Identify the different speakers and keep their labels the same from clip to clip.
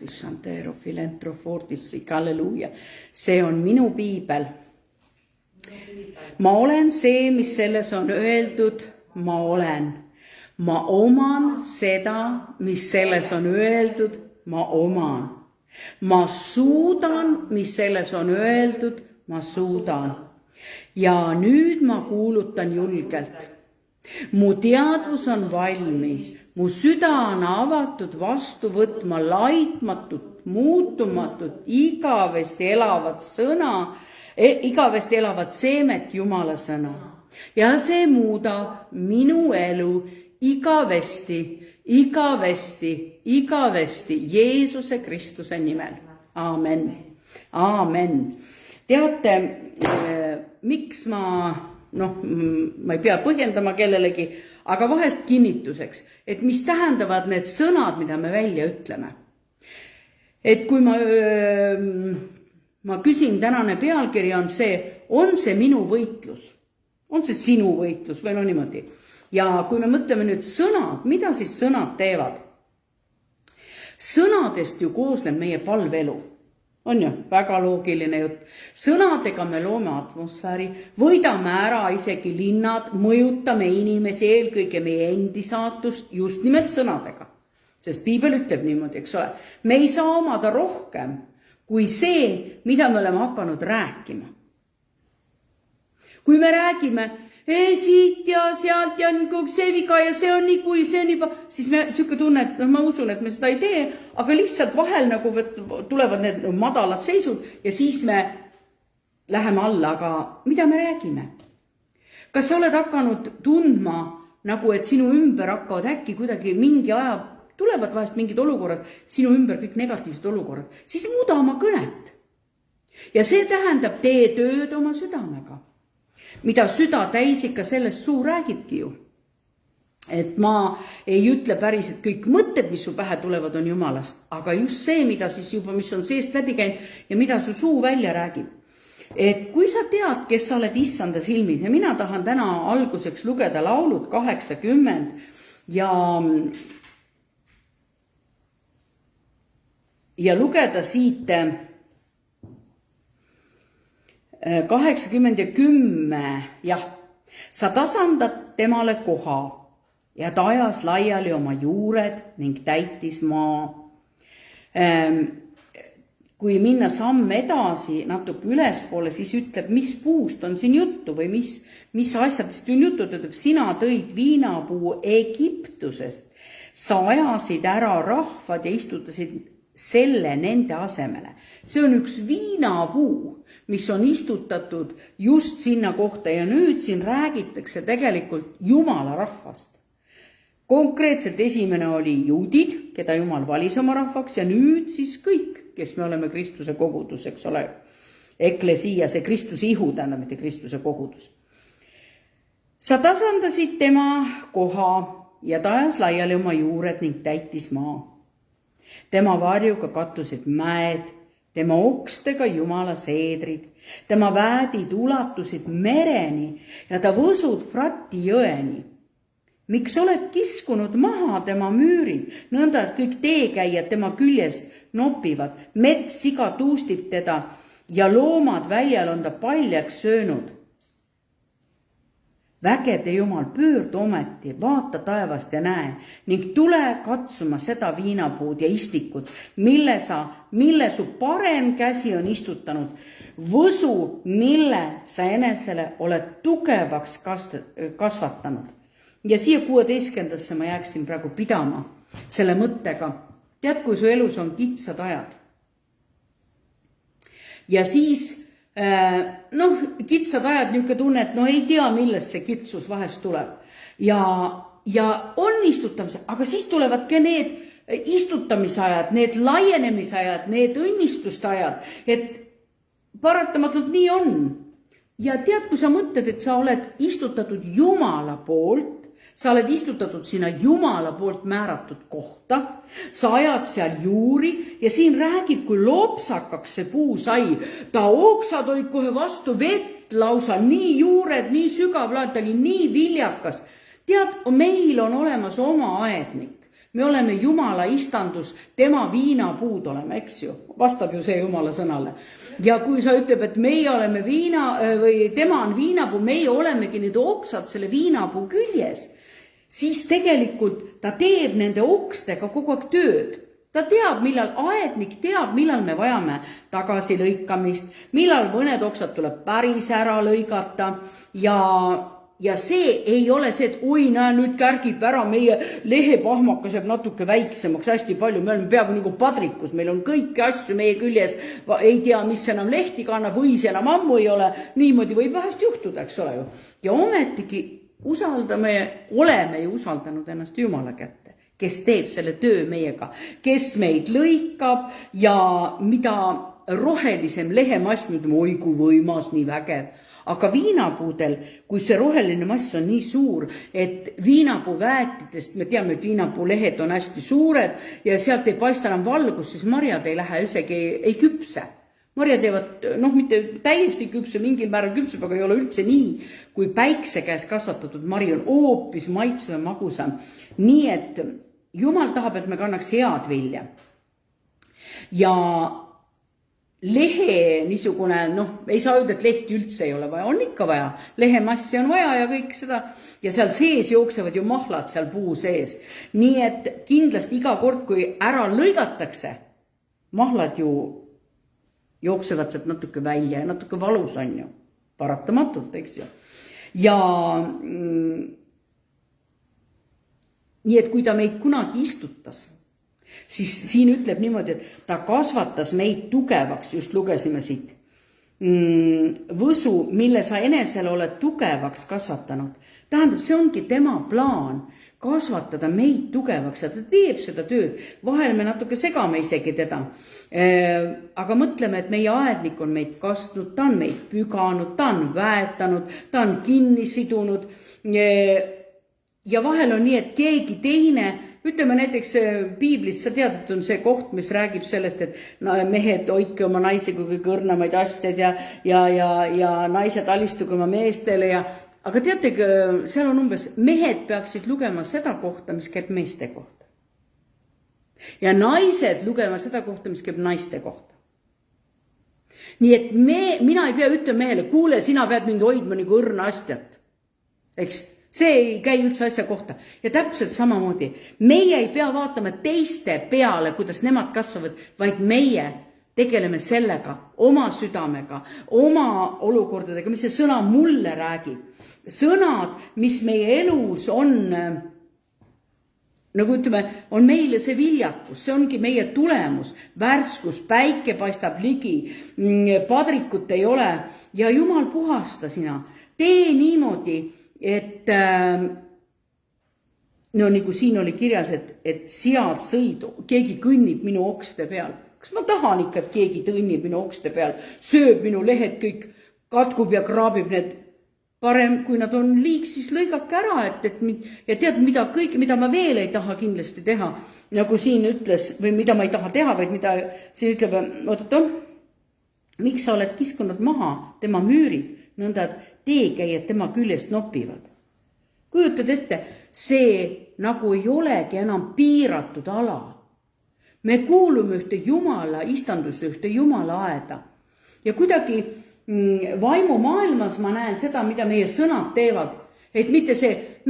Speaker 1: Spiritus Santero Philanthrofortis, halleluuja. See on minu piibel. Ma olen see, mis selles on öeldud, ma olen. Ma oman seda, mis selles on öeldud, ma oman. Ma suudan, mis selles on öeldud, ma suudan. Ja nüüd ma kuulutan julgelt. Mu teadvus on valmis, mu süda on avatud vastu võtma laitmatut, muutumatut, igavesti elavat sõna, igavesti elavat seemet Jumala sõna. Ja see muudab minu elu igavesti Jeesuse Kristuse nimel. Aamen. Aamen. Teate, miks ma ei pea põhjendama kellelegi, aga vahest kinnituseks, et mis tähendavad need sõnad, mida me välja ütleme. Et kui ma küsin, tänane pealkiri on see minu võitlus? On see sinu võitlus või niimoodi? Ja kui me mõtleme nüüd sõnad, mida siis sõnad teevad? Sõnadest ju koosneb meie palvelu. On ju, väga loogiline jutt. Sõnadega me loome atmosfääri, võidame ära isegi linnad, mõjutame inimesi, eelkõige meie endi saatust just nimelt sõnadega. Sest piibel ütleb niimoodi, eks ole. Me ei saa omada rohkem kui see, mida me oleme hakanud rääkima. Kui me räägime siit ja sealt ja see viga ja see on nii kui see on nii, siis me siuke tunne, et ma usun, et me seda ei tee, aga lihtsalt vahel tulevad need madalad seisud ja siis me läheme alla, aga mida me räägime? Kas sa oled hakanud tundma, et sinu ümber hakkavad äkki kuidagi mingi aja, tulevad vahest mingid olukorrad, sinu ümber kõik negatiivsed olukorrad, siis muuda oma kõnet. Ja see tähendab, tee tööd oma südamega. Mida süda täis ikka sellest suu räägibki ju. Et ma ei ütle päris, et kõik mõtted, mis su pähe tulevad, on Jumalast, aga just see, mida siis juba, mis on seest läbi käinud ja mida su suu välja räägib. Et kui sa tead, kes sa oled issanda silmis ja mina tahan täna alguseks lugeda laulud 80 ja lugeda siit 80 ja 10, jah, sa tasandad temale koha ja ta ajas laiali oma juured ning täitis maa. Kui minna samm edasi natuke ülespoole, siis ütleb, mis puust on siin juttu või mis asjadest on juttu, ütleb, sina tõid viinapuu Egiptusest, sa ajasid ära rahvad ja istutasid selle nende asemele. See on üks viinapuu, mis on istutatud just sinna kohta ja nüüd siin räägitakse tegelikult Jumala rahvast. Konkreetselt esimene oli juudid, keda Jumal valis oma rahvaks ja nüüd siis kõik, kes me oleme Kristuse kogudus, eks ole. Eklesia, see Kristuse ihu, tähendab, mitte Kristuse kogudus. Sa tasandasid tema koha ja ta ajas laiali oma juured ning täitis maa. Tema varjuga kattusid mäed, tema okstega Jumala seedrid, tema väädid ulatusid mereni ja ta võsud Frati jõeni. Miks oled kiskunud maha tema müürid, nõnda, et kõik teekäijad tema küljest nopivad, mets siga tuustib teda ja loomad väljal on ta paljaks söönud. Vägede Jumal, pöördu ometi, vaata taevast ja näe ning tule katsuma seda viinapuud ja istikut, mille su parem käsi on istutanud, võsu, mille sa enesele oled tugevaks kasvatanud. Ja siia 16. ma jääksin praegu pidama selle mõttega. Tead, kui su elus on kitsad ajad. Ja siis kitsad ajad niuke tunne, et ei tea, millest see kitsus vahest tuleb. Ja on istutamise, aga siis tulevad ka need istutamisajad, need laienemisajad, need õnnistustajad, et paratamatult nii on. Ja tead, kui sa mõtled, et sa oled istutatud Jumala poolt, sa oled istutatud sinna Jumala poolt määratud kohta, sa ajad seal juuri ja siin räägib, kui lopsakaks see puu sai. Ta oksad olid kohe vastu vett lausa, nii juured, nii sügav laad, ta oli nii viljakas. Tead, meil on olemas oma aednik. me oleme Jumala istandus, tema viinapuud oleme, eks ju, vastab ju see Jumala sõnale. Ja kui sa ütleb, et meie oleme või tema on viinapuu, meie olemegi need oksad selle viinapuu küljes, siis tegelikult ta teeb nende okstega kogu aeg tööd. Ta teab, millal aednik teab, millal me vajame tagasilõikamist, millal mõned oksad tuleb päris ära lõigata ja see ei ole see, et oi, näe, nüüd kärgib ära meie lehepahmakas jääb natuke väiksemaks, hästi palju, me oleme peaaegu nagu padrikus, meil on kõiki asju meie küljes, ei tea, mis enam lehti kannab, võis enam ammu ei ole, niimoodi võib vähest juhtuda, eks ole ju. Ja ometigi oleme ju usaldanud ennast Jumala kätte, kes teeb selle töö meiega, kes meid lõikab ja mida rohelisem lehemass, me ütleme, oi kui võimas, nii vägev. Aga viinapuudel, kui see roheline mass on nii suur, et viinapuu väetitest, me teame, et viinapuu lehed on hästi suured ja sealt ei paista enam valgus, siis marjad ei lähe isegi ei küpse. Marjad teevad, mitte täiesti küpse, mingil määral küpseb, aga ei ole üldse nii, kui päikse käes kasvatatud mari on hoopis maitsva ja magusam. Nii et Jumal tahab, et me kannaks head vilja. Ja lehe niisugune, ei saa öelda, et lehti üldse ei ole vaja, on ikka vaja. Lehemassi on vaja ja kõik seda. Ja seal sees jooksevad ju mahlad seal puu sees. Nii et kindlasti iga kord, kui ära lõigatakse, mahlad ju jooksevad sealt natuke välja ja natuke valus on ju. Paratamatult, eks ju. Ja nii et kui ta meid kunagi istutas, siis siin ütleb niimoodi, et ta kasvatas meid tugevaks, just lugesime siit. Võsu, mille sa enesele oled tugevaks kasvatanud. Tähendab, see ongi tema plaan, kasvatada meid tugevaks ja ta teeb seda tööd. Vahel me natuke segame isegi teda. Aga mõtleme, et meie aednik on meid kastnud, ta on meid püganud, ta on väetanud, ta on kinni sidunud. Ja vahel on nii, et keegi teine, ütleme näiteks Piiblis, sa tead, et on see koht, mis räägib sellest, et mehed hoidke oma naisi kui kõige õrnamaid asjad ja naised alistuge oma meestele. Aga teategi, seal on umbes, mehed peaksid lugema seda kohta, mis käib meeste kohta. Ja naised lugema seda kohta, mis käib naiste kohta. Nii et mina ei pea ütlema mehele, kuule, sina pead mind hoidma nagu õrna asjat. Eks? See ei käi üldse asja kohta. Ja täpselt samamoodi, meie ei pea vaatama teiste peale, kuidas nemad kasvavad, vaid meie tegeleme sellega, oma südamega, oma olukordadega, mis see sõna mulle räägib. Sõnad, mis meie elus on, nagu ütleme, on meile see viljakus, see ongi meie tulemus, värskus, päike paistab ligi, padrikut ei ole ja Jumal puhasta sina. Tee niimoodi, et nagu siin oli kirjas, et sead sõidu, keegi kõnnib minu okste peal. Kas ma tahan ikka, et keegi kõnnib minu okste peal, sööb minu lehed kõik, katkub ja kraabib need. Parem, kui nad on liig, siis lõigake ära, ja tead, mida ma veel ei taha kindlasti teha, nagu siin ütles, või mida ma ei taha teha, vaid mida siin ütleb, miks sa oled kiskunud maha tema müürid, nõnda, et teekäijad tema küljest nopivad. Kujutad ette, see nagu ei olegi enam piiratud ala. Me kuulume ühte Jumala istandusse, ühte Jumala aeda. Ja kuidagi vaimumaailmas ma näen seda, mida meie sõnad teevad. Et mitte see,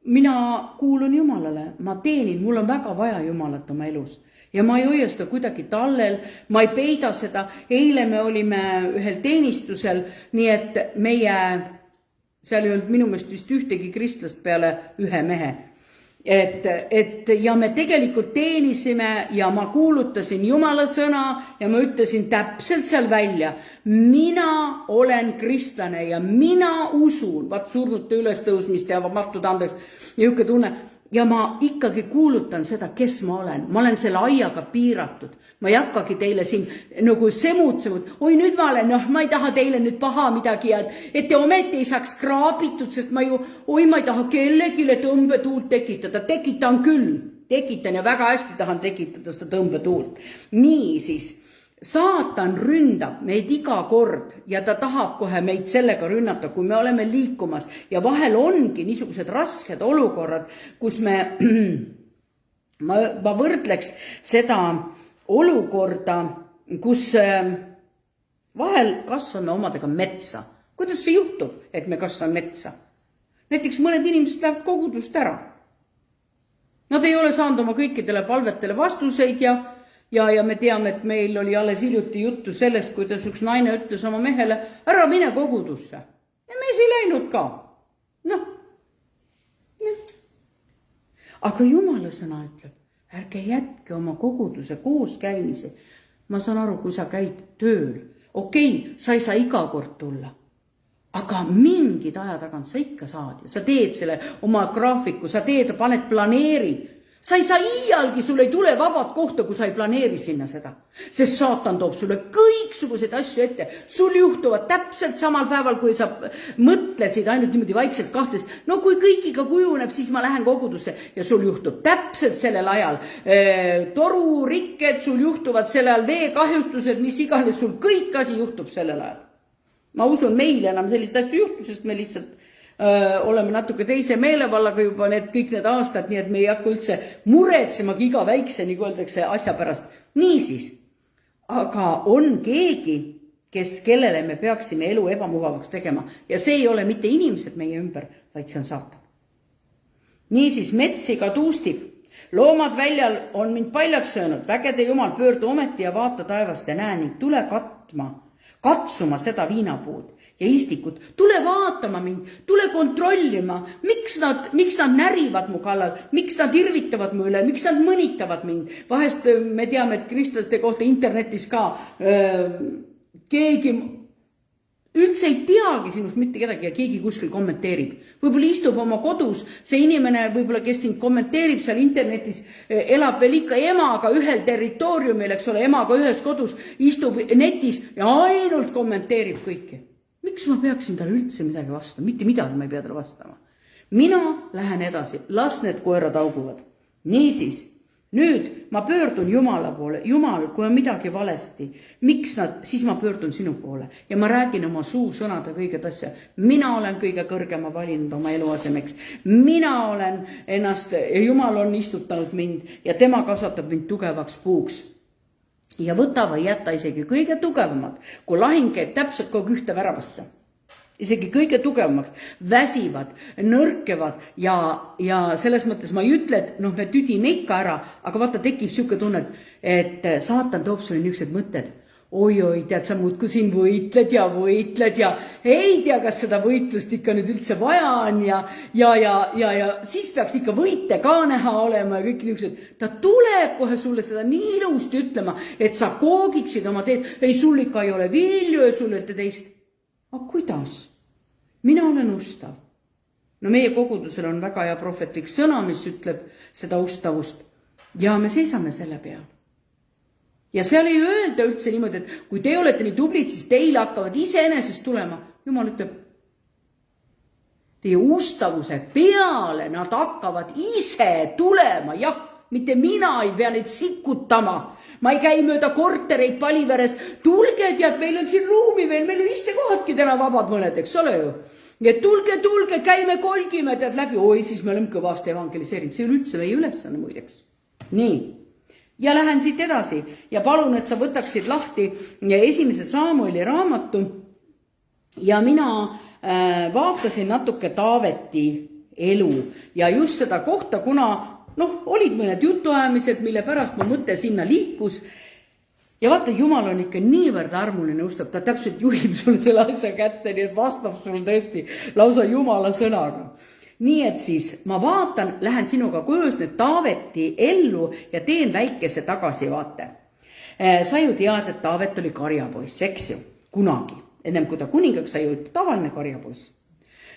Speaker 1: mina kuulun Jumalale, ma teenin, mul on väga vaja Jumalat oma elus. Ja ma ei hoia seda kuidagi tallel, ma ei peida seda. Eile me olime ühel teenistusel, nii et seal ei olnud minu meelest vist ühtegi kristlast peale ühe mehe. Ja me tegelikult teenisime ja ma kuulutasin Jumala sõna ja ma ütlesin täpselt seal välja, mina olen kristlane ja mina usun, surnute ülestõusmist ja mattuda andeks, niisugune tunne. Ja ma ikkagi kuulutan seda, kes ma olen selle aiaga piiratud. Ma ei hakkagi teile siin nagu semut, oi nüüd ma olen, ma ei taha teile nüüd paha midagi, et te ometi ei saaks kraabitud, sest ma ei taha kellegile tõmbetuult tekitada, tekitan ja väga hästi tahan tekitada seda tõmbetuult. Nii siis, saatan ründab meid iga kord ja ta tahab kohe meid sellega rünnata, kui me oleme liikumas ja vahel ongi niisugused rasked olukorrad, kus me ma võrdleks seda olukorda, kus vahel kasvame omadega metsa. Kuidas see juhtub, et me kasvame metsa? Näiteks mõned inimesed lähevad kogudust ära. Nad ei ole saanud oma kõikidele palvetele vastuseid ja me teame, et meil oli alles hiljuti juttu sellest, kuidas üks naine ütles oma mehele, ära mine kogudusse. Ja mees ei läinud ka. Noh. Aga Jumala sõna ütleb, ärge jätke oma koguduse koos käimise. Ma saan aru, kui sa käid tööl. Okei, sa ei saa iga kord tulla. Aga mingid aja tagant sa ikka saad ja sa teed selle oma graafiku, sa paned planeeri. Sa ei saa iialgi, sul ei tule vabad kohta, kui sa ei planeeri sinna seda. Sest saatan toob sulle kõiksuguseid asju ette. Sul juhtuvad täpselt samal päeval, kui sa mõtlesid ainult niimoodi vaikselt kahtlest. No kui kõigiga kujuneb, siis ma lähen kogudusse ja sul juhtub täpselt sellel ajal. Torurikked, sul juhtuvad sellel ajal veekahjustused, mis iganes sul kõik asi juhtub sellel ajal. Ma usun, meil enam sellist asju juhtu, sest me lihtsalt oleme natuke teise meelevallaga juba kõik need aastad, nii et me ei hakka üldse muretsemagi iga väikse, nagu öeldakse, asja pärast. Niisiis, aga on keegi, kellele me peaksime elu ebamugavaks tegema ja see ei ole mitte inimesed meie ümber, vaid see on saatan. Niisiis, metsiga tuustib. Loomad väljal on mind paljaks söönud, vägede Jumal, pöördu ometi ja vaata taevast ja näe ning tule katsuma seda viinapuud ja istikut. Tule vaatama mind, tule kontrollima, miks nad närivad mu kallal, miks nad irvitavad mu üle, miks nad mõnitavad mind. Vahest me teame, et kristlaste kohta internetis ka keegi üldse ei teagi sinust mitte kedagi ja keegi kuskil kommenteerib. Võib-olla istub oma kodus, see inimene võib-olla, kes sind kommenteerib seal internetis, elab veel ikka emaga ühel territooriumil, eks ole, emaga ühes kodus, istub netis ja ainult kommenteerib kõike. Miks ma peaksin talle üldse midagi vastama? Mitte midagi ma ei pea talle vastama. Mina lähen edasi, las need koerad auguvad. Niisiis, nüüd ma pöördun Jumala poole. Jumal, kui on midagi valesti, siis ma pöördun sinu poole ja ma räägin oma suusõnade kõiget asja. Mina olen kõige kõrgema valinud oma eluasemeks. Mina olen ennast, Jumal on istutanud mind ja tema kasvatab mind tugevaks puuks. Ja võta või jätta isegi kõige tugevamad, kui lahing käib täpselt kogu ühte väravasse. Isegi kõige tugevamaks, väsivad, nõrkevad ja selles mõttes ma ei ütle, et me tüdime ikka ära, aga vaata tekib siuke tunne, et saatan toob sulle niisugused mõtted. Oi, tead, sa muudku siin võitled ja ei tea, kas seda võitlust ikka nüüd üldse vaja on ja siis peaks ikka võite ka näha olema ja kõik niisugused. Ta tuleb kohe sulle seda nii ilusti ütlema, et sa koogiksid oma teed. Ei, sul ikka ei ole vilju ja sul ei ole teist. Aga kuidas? Mina olen ustav. No meie kogudusel on väga hea prohvetlik sõna, mis ütleb seda ustavust ja me seisame selle peal. Ja seal ei öelda üldse niimoodi, et kui te olete nii tublid, siis teile hakkavad iseenesest tulema. Jumal ütleb, teie ustavuse peale nad hakkavad ise tulema, jah, mitte mina ei pea neid sikutama. Ma ei käi mööda kortereid Paliveres. Tulge, tead, meil on siin ruumi veel, meil on istekohadki täna vabad mõned, eks ole ju. Ja tulge, käime kolgime tead läbi. Oi, siis me oleme kõvasti evangeliseerinud. See on üldse meie ülesanne muideks. Nii. Ja lähen siit edasi ja palun, et sa võtaksid lahti 1. Saamueli raamatu ja mina vaatasin natuke Taaveti elu ja just seda kohta, kuna olid mõned jutuajamised, mille pärast mu mõte sinna liikus. Ja vaata, Jumal on ikka niivõrd armuline ustav, ta täpselt juhib sul selle asja kätte, nii et vastab sul tõesti lausa Jumala sõnaga. Nii et siis ma vaatan, lähen sinuga koos nüüd Taaveti ellu ja teen väikese tagasivaate. Sa ju tead, et Taavet oli karjapoiss, eks ju, kunagi. Ennem kui ta kuningaks sai, oli tavaline karjapoiss.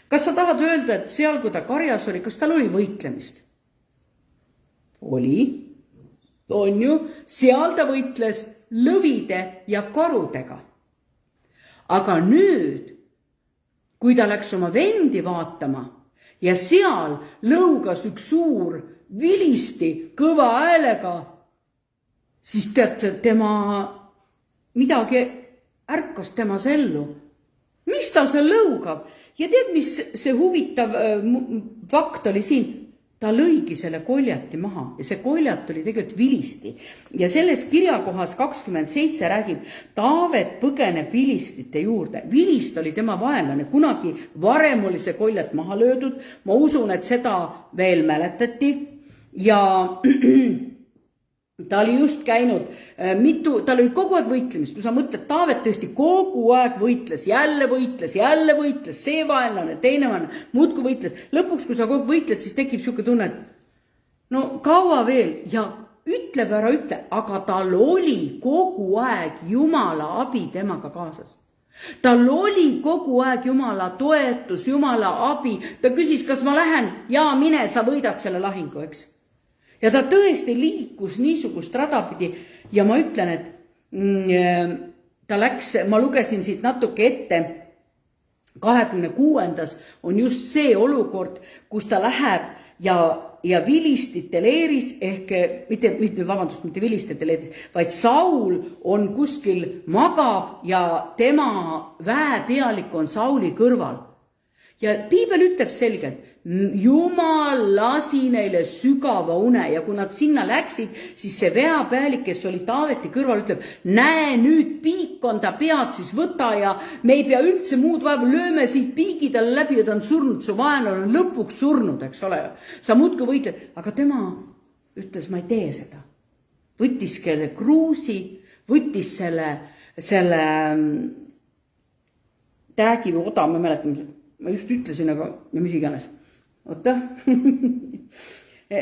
Speaker 1: Kas sa tahad öelda, et seal, kui ta karjas oli, kas tal oli võitlemist? Oli, on ju, seal ta võitles lõvide ja karudega. Aga nüüd, kui ta läks oma vendi vaatama ja seal lõugas üks suur vilisti kõva häälega, siis tead, tema midagi ärkas temas ellu. Mis ta seal lõugab? Ja tead, mis see huvitav fakt oli siin? ta lõigi selle koljati maha ja see koljat oli tegelikult Vilisti. Ja selles kirjakohas 27 räägib, Taavet põgeneb Vilistite juurde. Vilist oli tema vaenlane, kunagi varem oli see koljat maha löödud. Ma usun, et seda veel mäletati ja ta oli just käinud tal oli kogu aeg võitlemist, kui sa mõtled, Taavet tõesti kogu aeg võitles, jälle võitles, see vaenlane, teine vaenlane, muudkui võitles. Lõpuks, kui sa kogu aeg võitled, siis tekib siuke tunne, et no kaua veel ja ütle, aga tal oli kogu aeg Jumala abi temaga kaasas. Tal oli kogu aeg Jumala toetus, Jumala abi. Ta küsis, kas ma lähen, ja mine, sa võidad selle lahingu, eks. Ja ta tõesti liikus niisugust radapidi ja ma ütlen, et ta läks, ma lugesin siit natuke ette, 26. on just see olukord, kus ta läheb ja Vilistite leeris ehk mitte Vilistite leeris, vaid Saul on kuskil magab ja tema väepealik on Sauli kõrval. Ja piibel ütleb selgelt, Jumal lasi neile sügava une ja kui nad sinna läksid, siis see väepealik, kes oli Taaveti kõrval, ütleb, näe nüüd piik on ta pead, siis võta ja me ei pea üldse muud vaeva, lööme siit piigi talle läbi ja ta on surnud, su vaenlane on lõpuks surnud, eks ole. Sa muudkui võitled, aga tema ütles, ma ei tee seda. Võttis kelle kruusi, võttis selle täägi või oda, ma mäletan, ma just ütlesin, aga mis iganes. Oota,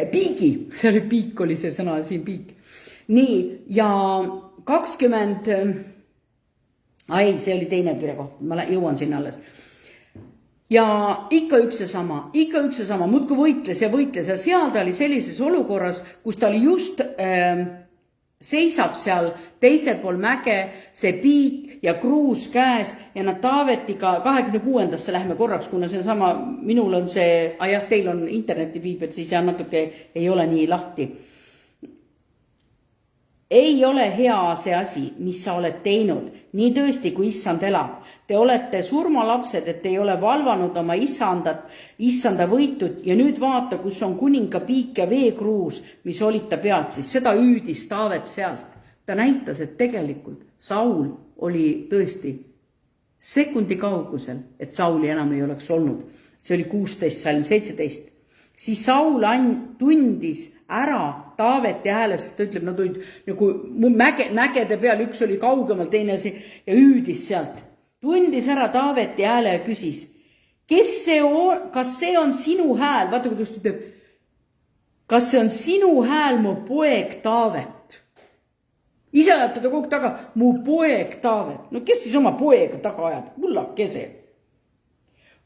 Speaker 1: piigi, see oli piik, oli see sõna siin piik. Nii, ja 20, see oli teine kirja koht, ma jõuan sinna alles. Ja ikka üks ja sama, muudkui võitles ja seal ta oli sellises olukorras, kus ta oli just seisab seal teisel pool mäge, see piik ja kruus käes ja nad Taavetiga 26. lähme korraks, kuna see on sama, minul on see, teil on internetipiibel, siis natuke ei ole nii lahti. Ei ole hea see asi, mis sa oled teinud, nii tõesti, kui issand elab. Te olete surmalapsed, et ei ole valvanud oma issanda võitud ja nüüd vaata, kus on kuninga piik ja veekruus, mis olid ta pealt, siis seda üüdis Taavet sealt. Ta näitas, et tegelikult Saul oli tõesti sekundi kaugusel, et Sauli enam ei oleks olnud. See oli 16, salm 17. Siis Saul tundis ära Taaveti hääle, sest ta ütleb, nad olid nagu mägede peal, üks oli kaugemal, teine ja üüdis sealt. Tundis ära Taaveti hääle ja küsis, kas see on sinu hääl? Vaata, kui ta ütleb, kas see on sinu hääl, mu poeg Taavet? Ise ajab teda kogu taga, mu poeg Taavet. No kes siis oma poega taga ajab? Mullakese.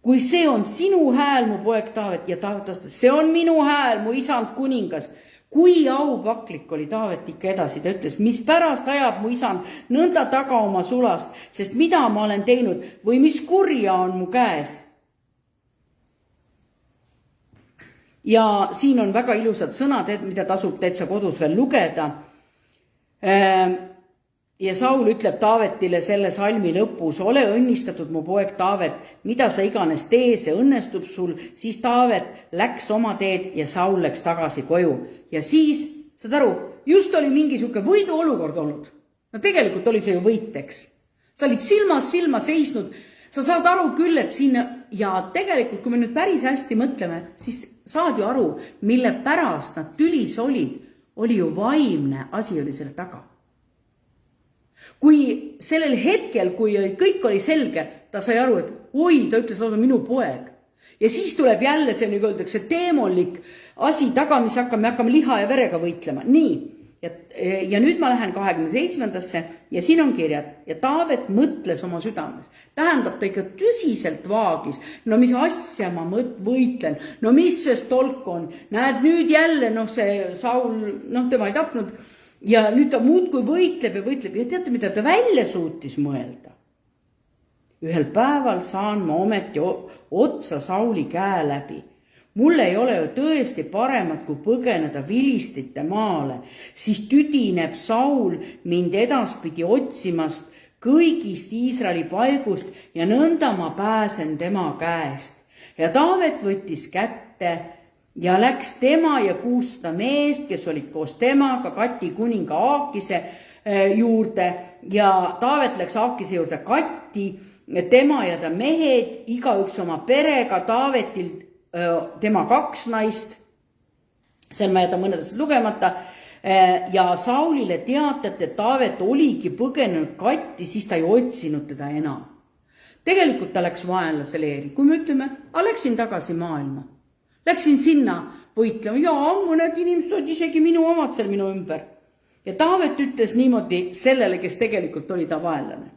Speaker 1: Kui see on sinu hääl, mu poeg Taavet, ja Taavet vastas, see on minu hääl, mu isand kuningas. Kui aupaklik oli Taavet ikka edasi, ta ütles, mis pärast ajab mu isand nõnda taga oma sulast, sest mida ma olen teinud või mis kurja on mu käes. Ja siin on väga ilusad sõnad, mida tasub täitsa kodus veel lugeda. Ja Saul ütleb Taavetile selle salmi lõpus, ole õnnistatud mu poeg Taavet, mida sa iganes tee, see õnnestub sul. Siis Taavet läks oma teed ja Saul läks tagasi koju. Ja siis, saad aru, just oli mingi siuke võidu olukord olnud. No tegelikult oli see ju võiteks. Sa olid silmas silma seisnud, sa saad aru küll, et siin, ja tegelikult, kui me nüüd päris hästi mõtleme, siis saad ju aru, mille pärast nad tülis oli ju vaimne asi oli selle taga. Kui sellel hetkel, kui kõik oli selge, ta sai aru, et oi, ta ütles lausa minu poeg. Ja siis tuleb jälle see, nagu öeldakse, teemonlik asi taga, mis me hakkame liha ja verega võitlema. Nii, ja nüüd ma lähen 27. ja siin on kirjad. Ja Taavet mõtles oma südames. Tähendab, ta ikka tõsiselt vaagis. No mis asja ma võitlen? No mis see stolk on? Näed, nüüd jälle, see Saul, tema ei tapnud. Ja nüüd ta muudkui võitleb ja teate, mida ta välja suutis mõelda? Ühel päeval saan ma ometi otsa Sauli käe läbi. Mul ei ole ju tõesti paremat, kui põgeneda Vilistite maale, siis tüdineb Saul mind edaspidi otsimast kõigist Iisraeli paigust ja nõnda ma pääsen tema käest. Ja Taavet võttis kätte ja läks tema ja 600 meest, kes olid koos temaga Gati kuninga Aakise juurde ja Taavet läks Aakise juurde Gatti, tema ja ta mehed, igaüks oma perega, Taavetil tema 2 naist, seal ma jätan mõned asjad lugemata, ja Saulile teatati, et Taavet oligi põgenenud Gatti, siis ta ei otsinud teda enam. Tegelikult ta läks vaenlase leeri, kui me ütleme, läksin tagasi maailma. Läksin sinna võitlema, mõned inimesed olid isegi minu omad seal minu ümber. Ja Taavet ütles niimoodi sellele, kes tegelikult oli ta vaenlane.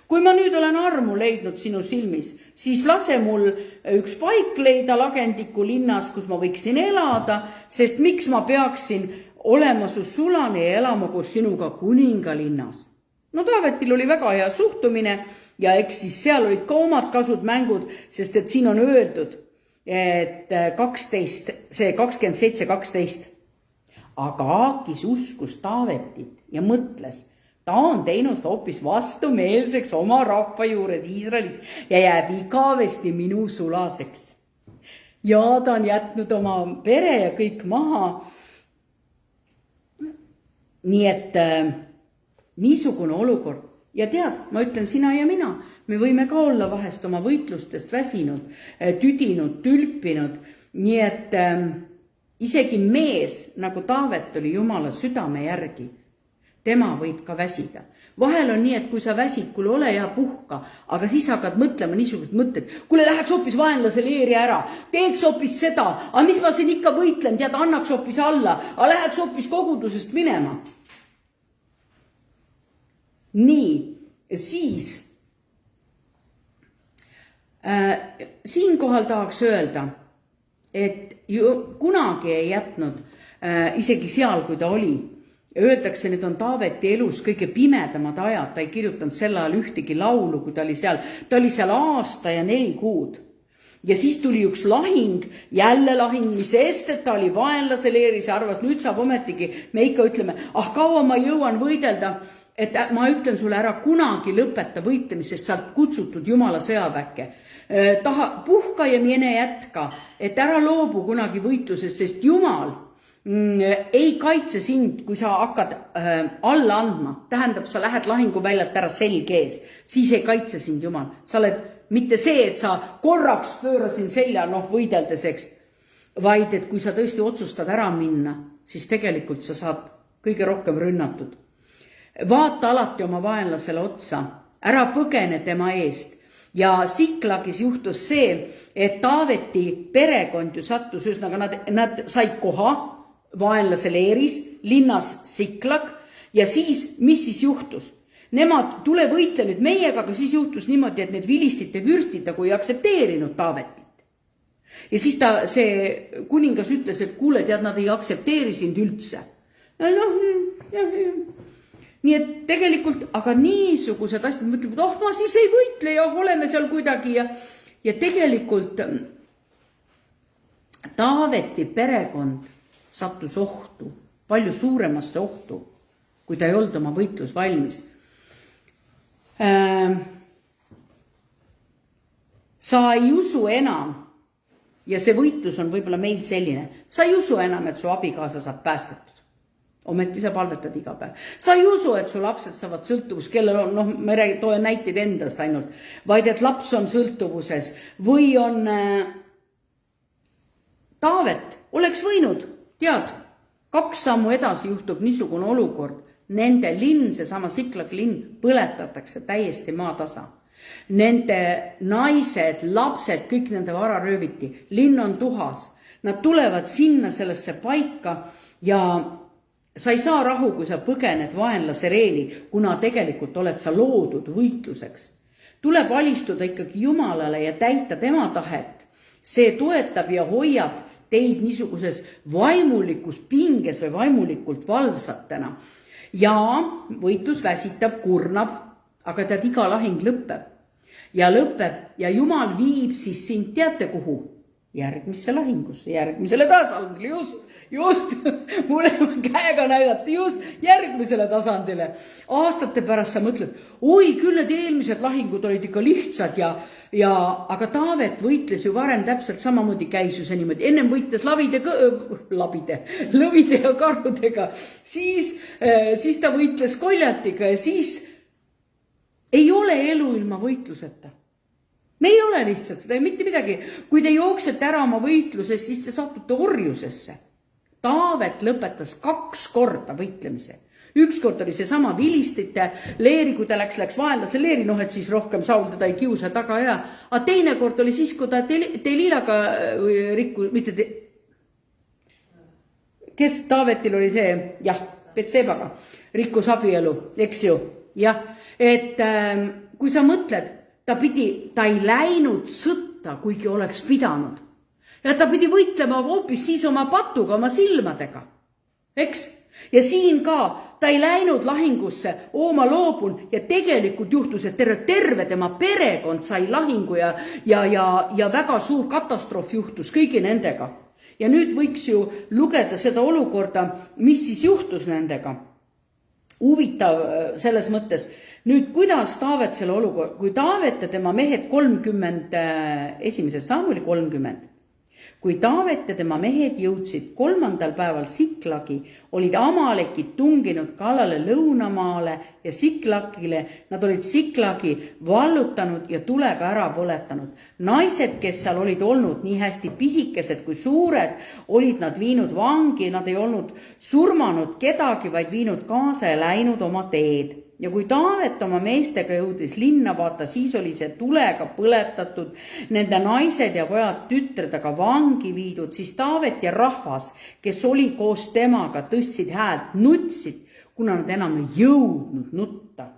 Speaker 1: Kui ma nüüd olen armu leidnud sinu silmis, siis lase mul üks paik leida Lagendiku linnas, kus ma võiksin elada, sest miks ma peaksin olema su sulane ja elama koos sinuga kuningalinnas. No Taavetil oli väga hea suhtumine ja eks siis seal olid ka omad kasud mängud, sest et siin on öeldud, et 27:12. Aga Aakis uskus Taavetit ja mõtles, ta on teinud hoopis vastumeelseks oma rahva juures Iisraelis ja jääb igavesti minu sulaseks. Ja ta on jätnud oma pere ja kõik maha. Nii et niisugune olukord. Ja tead, ma ütlen sina ja mina, me võime ka olla vahest oma võitlustest väsinud, tüdinud, tülpinud. Nii et isegi mees, nagu Taavet oli Jumala südame järgi, tema võib ka väsida. Vahel on nii, et kui sa väsid, kuule ole ja puhka, aga siis hakkad mõtlema niisugused mõtted. Kuule läheks hoopis vaenlase leeri ära, teeks hoopis seda, aga mis ma siin ikka võitlen, tead, annaks hoopis alla, aga läheks hoopis kogudusest minema. Nii, siis siinkohal tahaks öelda, et kunagi ei jätnud, isegi seal, kui ta oli, öeldakse, need on Taaveti elus kõige pimedamad ajad, ta ei kirjutanud sel ajal ühtegi laulu, kui ta oli seal aasta ja 4 kuud. Ja siis tuli üks lahing, jälle lahing, mis eest, et ta oli vaenlase leeris ja arvas, nüüd saab ometigi, me ikka ütleme, kaua ma jõuan võidelda, et ma ütlen sulle ära kunagi lõpeta võitlemisest, sa oled kutsutud Jumala sõjaväkke. Puhka ja mine jätka, et ära loobu kunagi võitlusest, sest Jumal ei kaitse sind, kui sa hakkad alla andma. Tähendab, sa lähed lahinguväljalt ära selg ees, siis ei kaitse sind Jumal. Sa oled mitte see, et sa korraks pöörasin selja võideldeseks, vaid et kui sa tõesti otsustad ära minna, siis tegelikult sa saad kõige rohkem rünnatud. Vaata alati oma vaenlasele otsa, ära põgene tema eest. Ja Siklagis juhtus see, et Taaveti perekond ju sattus, ühesõnaga nad said koha vaenlase leeris, linnas Siklag, ja siis, mis siis juhtus? Nemad tule võitle nüüd meiega, aga siis juhtus niimoodi, et need vilistite vürstid nagu ei aktsepteerinud Taavetit. Ja siis see kuningas ütles, et kuule, tead, nad ei aktsepteeri sind üldse. Nii et tegelikult, aga niisugused asjad mõtleb, et ma siis ei võitle ja oleme seal kuidagi ja tegelikult Taaveti perekond sattus ohtu, palju suuremasse ohtu, kui ta ei olnud oma võitlus valmis. Sa ei usu enam, ja see võitlus on võib-olla meil selline, sa ei usu enam, et su abikaasa saab päästetud. Ometi sa palvetad iga päev. Sa ei usu, et su lapsed saavad sõltuvus, kellel on, me toen näiteid endast ainult, vaid et laps on sõltuvuses või on Taavet, oleks võinud, tead, 2 sammu edasi juhtub niisugune olukord, nende linn, seesama Siklag linn, põletatakse täiesti maatasa. Nende naised, lapsed, kõik nende vara rööviti, linn on tuhas, nad tulevad sinna sellesse paika ja sa ei saa rahu, kui sa põgened vaenlase reeni, kuna tegelikult oled sa loodud võitluseks. Tuleb alistuda ikkagi Jumalale ja täita tema tahet. See toetab ja hoiab teid niisuguses vaimulikus pinges või vaimulikult valvsatena. Ja võitlus väsitab, kurnab, aga tead, iga lahing lõpeb. Ja lõpeb ja Jumal viib siis sind teate kuhu? järgmisse lahingusse, järgmisele tasandile, just, mulle käega näidati just järgmisele tasandile. Aastate pärast sa mõtled, oi, küll need eelmised lahingud olid ikka lihtsad aga Taavet võitles ju varem täpselt samamoodi, käis ju see niimoodi, ennem võitles lõvide ja karudega, siis ta võitles Koljatiga ja siis ei ole elu ilma võitluseta. Me ei ole lihtsalt seda, mitte midagi. Kui te jooksete ära oma võitluses, siis te satute orjusesse. Taavet lõpetas 2 korda võitlemise. Üks kord oli see sama vilistite leeri, kui ta läks vaenlase leeri, et siis rohkem Saul teda ei kiusa taga ja. Aga teine kord oli siis, kui ta Delilaga rikkus, kes Taavetil oli see, Betsebaga rikkus abielu, eks ju. Et kui sa mõtled, ta ei läinud sõtta, kuigi oleks pidanud. Ja ta pidi võitlema hoopis siis oma patuga, oma silmadega. Eks? Ja siin ka, ta ei läinud lahingusse, ma loobun ja tegelikult juhtus, et terve tema perekond sai lahingu ja väga suur katastroof juhtus kõigi nendega. Ja nüüd võiks ju lugeda seda olukorda, mis siis juhtus nendega. Huvitav selles mõttes. Nüüd, kuidas Taavet selle olukord, kui Taavet ja tema mehed 1. Samueli 30. Kui Taavet ja tema mehed jõudsid 3. päeval Siklagi, olid Amalekid tunginud kallale lõunamaale ja Siklagile. Nad olid Siklagi vallutanud ja tulega ära põletanud. Naised, kes seal olid olnud nii hästi pisikesed kui suured, olid nad viinud vangi, nad ei olnud surmanud kedagi, vaid viinud kaasa ja läinud oma teed. Ja kui Taavet oma meestega jõudis linna, vaata, siis oli see tulega põletatud, nende naised ja pojad tütred aga vangi viidud, siis Taavet ja rahvas, kes oli koos temaga, tõstsid häält, nutsid, kuna nad enam ei jõudnud nutta.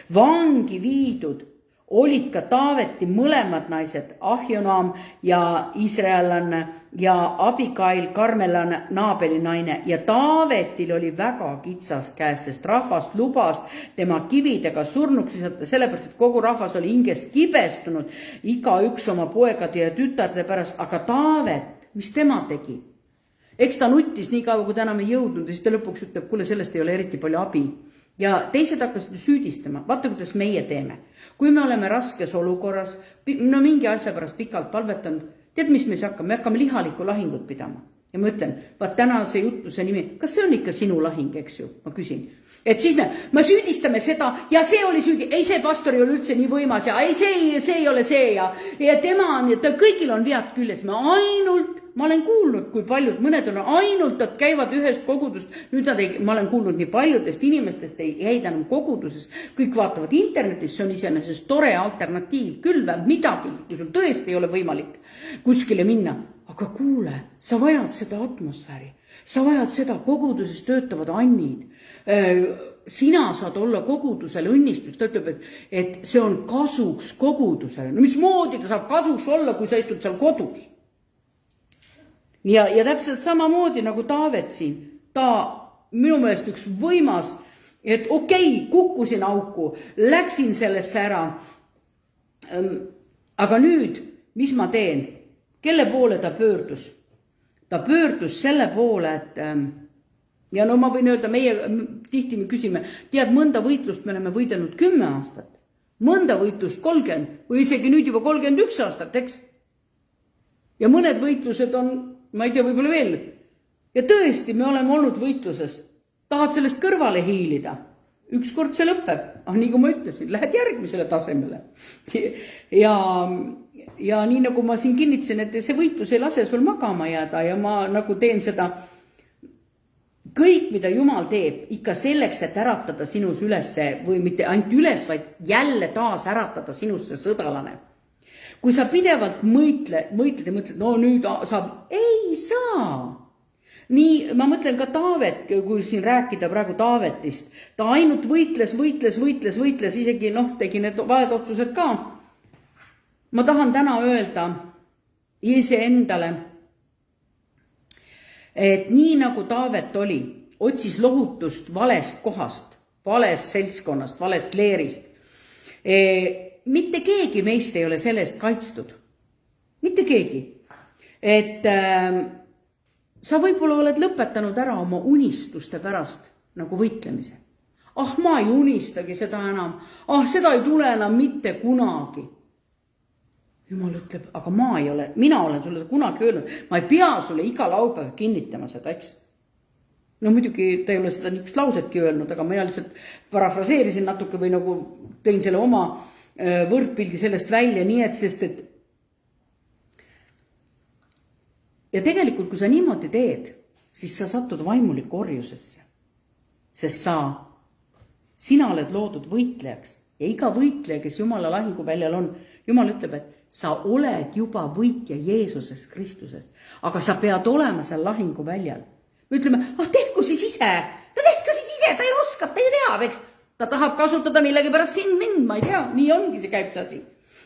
Speaker 1: Vangi viidud olid ka Taaveti mõlemad naised, Ahionam ja Israelanne ja Abikail, Karmelanne, Naabeli naine. Ja Taavetil oli väga kitsas käes, sest rahvas lubas tema kividega surnuks visata, sellepärast, et kogu rahvas oli hingest kibestunud, iga üks oma poegade ja tütarde pärast, aga Taavet, mis tema tegi? Eks ta nuttis nii kaua, kui ta enam ei jõudnud, ja siis ta lõpuks ütleb, kuule, sellest ei ole eriti palju abi. Ja teised hakkasid süüdistama, vaata, kuidas meie teeme. Kui me oleme raskes olukorras, mingi asja pärast pikalt palvetanud, tead, mis me hakkame? Me hakkame lihalikku lahingut pidama. Ja ma ütlen, vaat tänase jutluse nimi, kas see on ikka sinu lahing, eks ju? Ma küsin. Et siis me süüdistame seda ja see oli süüdi, ei see pastor ei ole üldse nii võimas ja ei see ei ole see ja tema on, ja kõigil on vead küljes. Ma olen kuulnud, kui paljud, mõned on ainult, et käivad ühest kogudust, nüüd ma olen kuulnud nii paljudest inimestest ei käida enam koguduses, kõik vaatavad internetis, see on iseenesest tore alternatiiv, küll vähem midagi, kui sul tõesti ei ole võimalik kuskile minna. Aga kuule, sa vajad seda atmosfääri, sa vajad seda, koguduses töötavad annid, sina saad olla kogudusele õnnistus, ta ütleb, et see on kasuks kogudusele. No mismoodi ta saab kasuks olla, kui sa istud seal kodus? Ja täpselt samamoodi nagu Taavet siin, ta minu meelest üks võimas, et kukkusin auku, läksin sellesse ära. Aga nüüd, mis ma teen? Kelle poole ta pöördus? Ta pöördus selle poole, et ja ma võin öelda, meie tihti me küsime, tead, mõnda võitlust me oleme võidelnud 10 aastat, mõnda võitlust 30 või isegi nüüd juba 31 aastat, eks? Ja mõned võitlused on, ma ei tea, võib-olla veel. Ja tõesti, me oleme olnud võitluses. Tahad sellest kõrvale hiilida? Ükskord see lõpeb. Nii kui ma ütlesin, lähed järgmisele tasemele. Ja nii nagu ma siin kinnitasin, et see võitlus ei lase sul magama jääda ja ma nagu teen seda. Kõik, mida Jumal teeb, ikka selleks, et äratada sinus ülesse või mitte ainult üles, vaid jälle taas äratada sinusse sõdalane. Kui sa pidevalt mõtled ja mõtled, no nüüd saab, ei saa. Nii, ma mõtlen ka Taavet, kui siin rääkida praegu Taavetist. Ta ainult võitles, isegi tegi need valed otsused ka. Ma tahan täna öelda iseendale, et nii nagu Taavet oli, otsis lohutust valest kohast, valest seltskonnast, valest leerist. Mitte keegi meist ei ole sellest kaitstud. Mitte keegi. et sa võib-olla oled lõpetanud ära oma unistuste pärast nagu võitlemise. Ma ei unistagi seda enam. Seda ei tule enam mitte kunagi. Jumal ütleb, aga mina olen sulle kunagi öelnud, ma ei pea sulle iga laupäev kinnitama seda, eks. No muidugi ta ei ole seda niisugust lausetki öelnud, aga mina lihtsalt parafraseerisin natuke või nagu tõin selle oma võrdpildi sellest välja, nii et sest, et ja tegelikult, kui sa niimoodi teed, siis sa satud vaimulikku orjusesse. Sest sina oled loodud võitlejaks ja iga võitleja, kes Jumala lahinguväljal on, Jumal ütleb, et sa oled juba võitja Jeesuses Kristuses, aga sa pead olema seal lahinguväljal. Me ütleme, tehku siis ise, ta ei oska, ta ei tea, eks. Ta tahab kasutada millegi pärast mind, ma ei tea, nii ongi see käib see asi.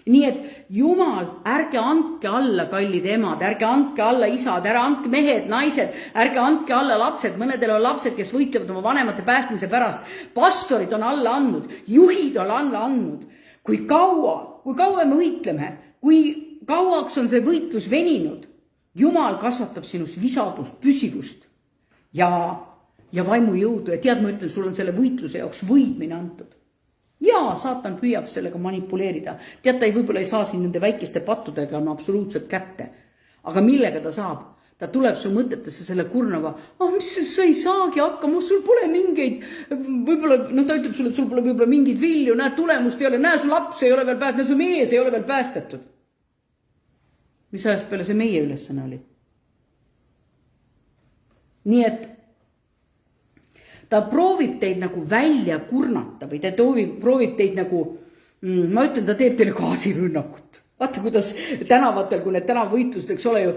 Speaker 1: Nii et Jumal, ärge andke alla, kallid emad, ärge andke alla isad, ärge andke mehed, naised, ärge andke alla lapsed, mõnedel on lapsed, kes võitlevad oma vanemate päästmise pärast. Pastorid on alla andnud, juhid on alla andnud. Kui kaua me võitleme, kui kauaks on see võitlus veninud, Jumal kasvatab sinust visadust, püsivust ja vaimujõudu ja tead, ma ütlen, sul on selle võitluse jaoks võidmine antud. Ja saatan püüab sellega manipuleerida. Tead, ta võib-olla ei saa siin nende väikeste pattudega absoluutselt kätte. Aga millega ta saab? Ta tuleb su mõtetesse selle kurnava, mis sa ei saagi hakkama, sul pole mingeid, võib-olla, ta ütleb sulle, et sul pole võib-olla mingeid vilju, tulemust ei ole, su laps ei ole veel päästetud, su mees ei ole veel päästetud. Mis ajast peale see meie ülesanne oli? Nii et ta proovib teid nagu välja kurnata või ta proovib teid nagu, ma ütlen, ta teeb teile gaasirünnakut. Vaata, kuidas tänavatel, kui need tänavavõitlust, eks ole ju,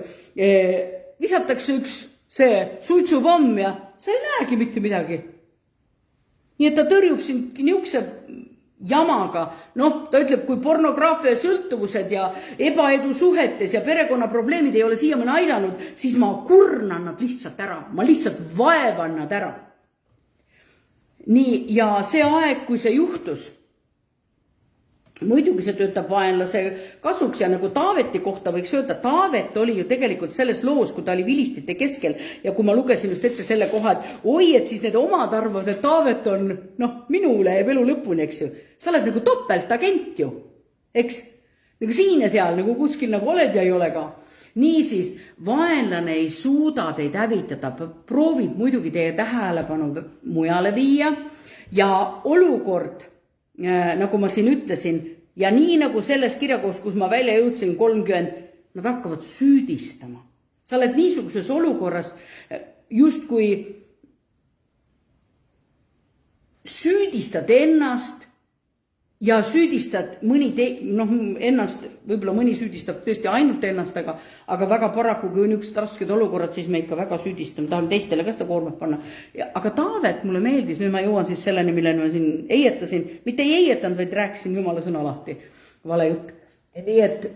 Speaker 1: visatakse üks see suitsupomm ja sa ei näegi mitte midagi. Nii et ta tõrjub sind niukse jamaga. Ta ütleb, kui pornograafia sõltuvused ja ebaedu suhetes ja perekonnaprobleemid ei ole siiamaani aidanud, siis ma kurnan nad lihtsalt ära. Ma lihtsalt vaevan nad ära. Nii, ja see aeg, kui see juhtus, muidugi see töötab vaenlase kasuks ja nagu Taaveti kohta võiks öelda, Taavet oli ju tegelikult selles loos, kui ta oli vilistite keskel ja kui ma lugesin just ette selle koha, et et siis need omad arvavad, et Taavet on, minule jääb elu lõpuni, eks ju. Sa oled nagu topeltagent ju, eks? Nagu siin ja seal, nagu kuskil nagu oled ja ei ole ka. Niisiis, vaenlane ei suuda teid hävitada, proovib muidugi teie tähelepanu mujale viia ja olukord, nagu ma siin ütlesin, ja nii nagu selles kirjakoos, kus ma välja jõudsin 30, nad hakkavad süüdistama. Sa oled niisuguses olukorras, justkui süüdistad ennast ja süüdistad ennast, võib-olla mõni süüdistab tõesti ainult ennast, aga väga paraku, kui on niisugused rasked olukorrad, siis me ikka väga süüdistame, tahame teistele ka seda koormat panna. Aga Taavet mulle meeldis, nüüd ma jõuan siis selleni, milleni ma siin eietasin, mitte ei eietanud, vaid rääkisin Jumala sõna lahti, vale jutt. Nii et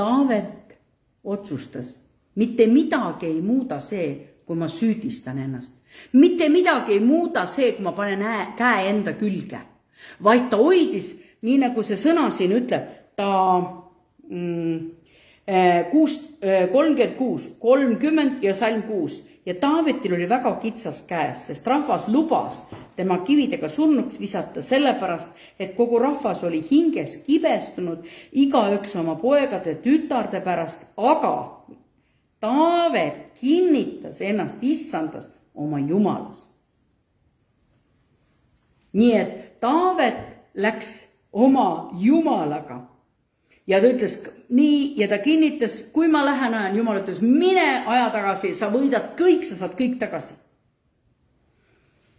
Speaker 1: Taavet otsustas, mitte midagi ei muuda see, kui ma süüdistan ennast. Mitte midagi ei muuda see, kui ma panen käe enda külge. Vaid ta hoidis, nii nagu see sõna siin ütleb, ta 36, 30 ja salm 6. Ja Taavetil oli väga kitsas käes, sest rahvas lubas tema kividega surnuks visata sellepärast, et kogu rahvas oli hinges kibestunud igaüks oma poegade tütarde pärast, aga Taavet kinnitas ennast issandas oma Jumalas. Nii et Taavet läks oma Jumalaga ja ta ütles nii ja ta kinnitas, kui ma lähen ajan, Jumal ütles, mine aja tagasi, sa võidad kõik, sa saad kõik tagasi.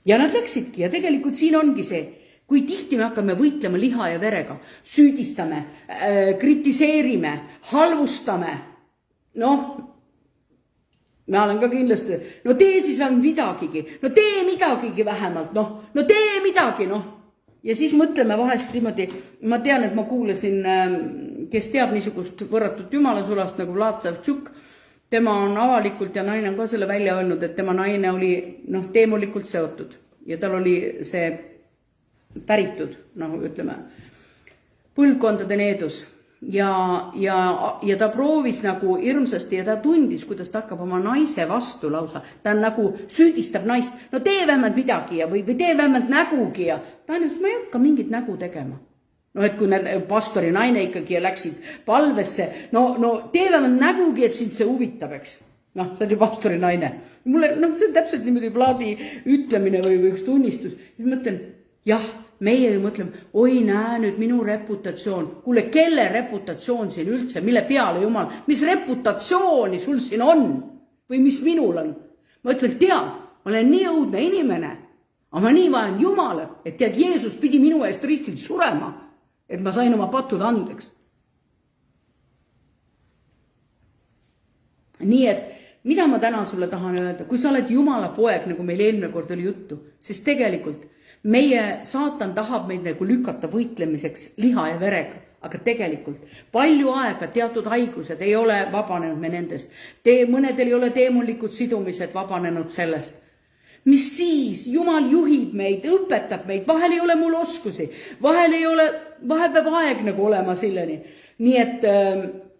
Speaker 1: Ja nad läksidki ja tegelikult siin ongi see, kui tihti me hakkame võitlema liha ja verega, süüdistame, kritiseerime, halvustame, ma olen ka kindlasti, tee siis vähemalt midagigi, tee midagigi vähemalt, tee midagi, Ja siis mõtleme vahest niimoodi, ma tean, et ma kuulasin, kes teab niisugust võrratut jumalasulast nagu Vlad Savtšuk, tema on avalikult ja naine on ka selle välja öelnud, et tema naine oli teemulikult seotud ja tal oli see päritud, ütleme, põlvkondade needus ja ta proovis nagu hirmsasti ja ta tundis, kuidas ta hakkab oma naise vastu lausa. Ta nagu süüdistab naist, no tee vähemalt midagi või tee vähemalt nägugi ja ta ütles, ma ei hakka mingit nägu tegema. No et kui pastori naine ikkagi läksid palvesse, no tee vähemalt nägugi, et sind see huvitab, eks. Noh, sa oled ju pastori naine. Mulle, see on täpselt niimoodi Vladi ütlemine või üks tunnistus. Ja ma mõtlen, jah, meie ju mõtleme, oi näe nüüd minu reputatsioon. Kuule, kelle reputatsioon siin üldse, mille peale Jumal, mis reputatsiooni sul siin on? Või mis minul on? Ma ütlen, tead, ma olen nii õudne inimene, aga ma nii vajan Jumalat, et tead, Jeesus pidi minu eest ristilt surema, et ma sain oma patud andeks. Nii et mida ma täna sulle tahan öelda, kui sa oled Jumala poeg, nagu meil eelmine kord oli juttu, siis tegelikult meie saatan tahab meid nagu lükata võitlemiseks liha ja verega, aga tegelikult palju aega teatud haigused ei ole vabanenud me nendest. Mõnedel ei ole teemonlikud sidumised vabanenud sellest. Mis siis? Jumal juhib meid, õpetab meid, vahel ei ole mul oskusi, vahel peab aeg nagu olema selleni. Nii et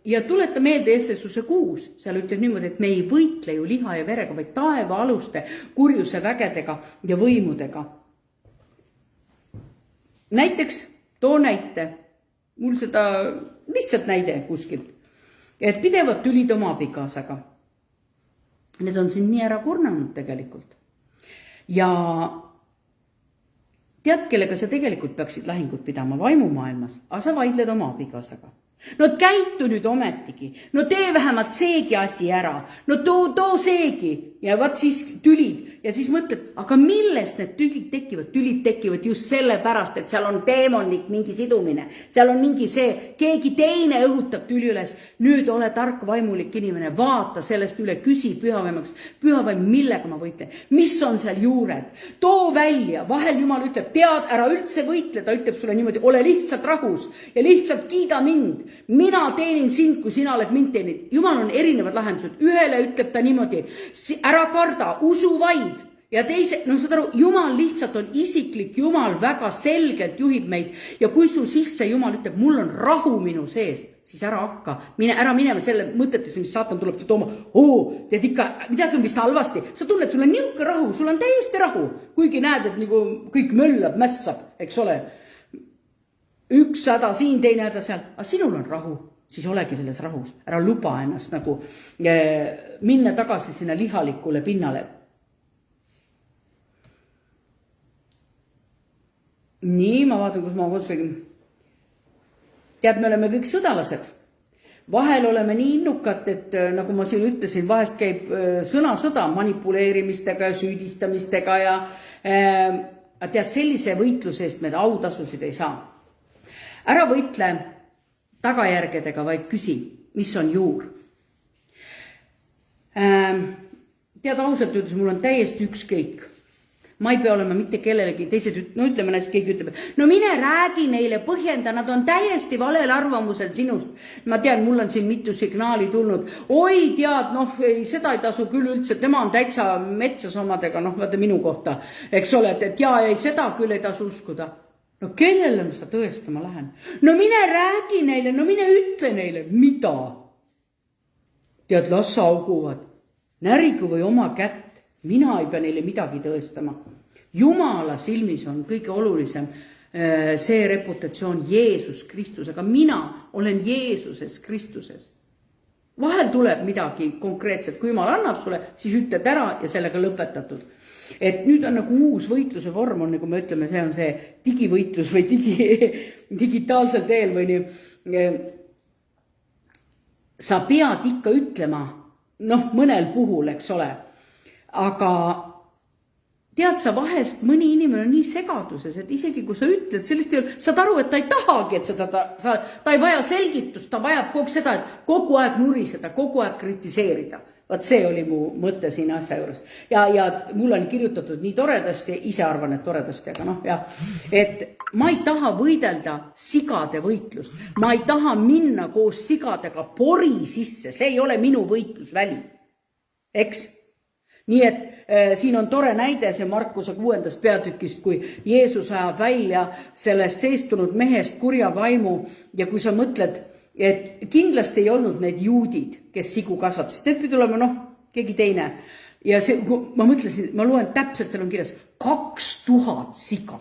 Speaker 1: ja tuleta meelde Efesuse 6, seal ütleb niimoodi, et me ei võitle ju liha ja verega, vaid taeva aluste, kurjuse vägedega ja võimudega. Näiteks, too näite, mul seda lihtsalt näide kuskilt, et pidevad tülid oma abikaasaga. Need on siin nii ära kurnanud tegelikult. Ja tead, kellega sa tegelikult peaksid lahingut pidama vaimumaailmas, aga sa vaidled oma abikaasaga. No käitu nüüd ometigi, no tee vähemalt seegi asi ära, no too seegi ja vaat siis tülid ja siis mõtled, aga millest need tülid tekivad? Tülid tekivad just selle pärast, et seal on teemonlik mingi sidumine, seal on mingi see, keegi teine õhutab tüli üles. Nüüd ole tark vaimulik inimene, vaata sellest üle, küsi pühavaimaks, pühavaim, millega ma võitlen, mis on seal juured, too välja, vahel Jumal ütleb, tead, ära üldse võitle, ta ütleb sulle niimoodi, ole lihtsalt rahus ja lihtsalt kiida mind. Mina teenin sind, kui sina oled mind teenid. Jumal on erinevad lahendused. Ühele ütleb ta niimoodi, ära karda, usu vaid. Ja teise, saad aru, Jumal lihtsalt on isiklik, Jumal väga selgelt juhib meid. Ja kui su sisse Jumal ütleb, mul on rahu minu sees, siis ära hakka, ära minema selle mõtetesse, mis saatan tuleb tooma. Tead ikka, midagi on vist halvasti. Sa tunned, sul on niuke rahu, sul on täiesti rahu. Kuigi näed, et nagu kõik möllab, mässab, eks ole. Üks häda siin, teine häda seal, aga sinul on rahu, siis olegi selles rahus. Ära luba ennast nagu minna tagasi sinna lihalikule pinnale. Nii, ma vaatan, kus ma võin. Tead, me oleme kõik sõdalased. Vahel oleme nii innukad, et nagu ma siin ütlesin, vahest käib sõnasõda manipuleerimistega ja süüdistamistega ja tead, sellise võitluse eest me autasusid ei saa. Ära võitle tagajärgedega, vaid küsi, mis on juur. Tead, ausalt ütles, mul on täiesti ükskõik. Ma ei pea olema mitte kellelegi, teised, ütleme näiteks, keegi ütleb, no mine räägi neile, põhjenda, nad on täiesti valel arvamusel sinust. Ma tean, mul on siin mitu signaali tulnud. Oi, tead, seda ei tasu küll üldse, tema on täitsa metsas omadega, vaata minu kohta, eks ole, et ei, seda küll ei tasu uskuda. No kellele ma seda tõestama lähen? No mine räägi neile, no mine ütle neile, mida? Tead, las auguvad, närigu või oma kätt, mina ei pea neile midagi tõestama. Jumala silmis on kõige olulisem see reputatsioon Jeesus Kristus, aga mina olen Jeesuses Kristuses. Vahel tuleb midagi konkreetselt, kui Jumal annab sulle, siis ütled ära ja sellega lõpetatud. Et nüüd on nagu uus võitluse vorm, on, nagu me ütleme, see on see digivõitlus või digitaalsel teel või nii. Sa pead ikka ütlema, mõnel puhul, eks ole, aga tead sa vahest, mõni inimene on nii segaduses, et isegi kui sa ütled, sellest ei ole, saad aru, et ta ei tahagi, et ta ei vaja selgitust, ta vajab kogu seda, et kogu aeg nuriseda, kogu aeg kritiseerida. Vaat see oli mu mõte siin asja juures. Ja mul on kirjutatud nii toredasti, ise arvan, et toredasti, aga et ma ei taha võidelda sigade võitlust. Ma ei taha minna koos sigadega pori sisse, see ei ole minu võitlusväli. Eks? Nii et siin on tore näide see Markuse 6. peatükist, kui Jeesus ajab välja sellest seestunud mehest kurja vaimu ja kui sa mõtled, et kindlasti ei olnud need juudid, kes sigu kasvatasid, need pidi olema keegi teine. Ja see, kui ma mõtlesin, ma loen täpselt, seal on kirjas 2000 siga.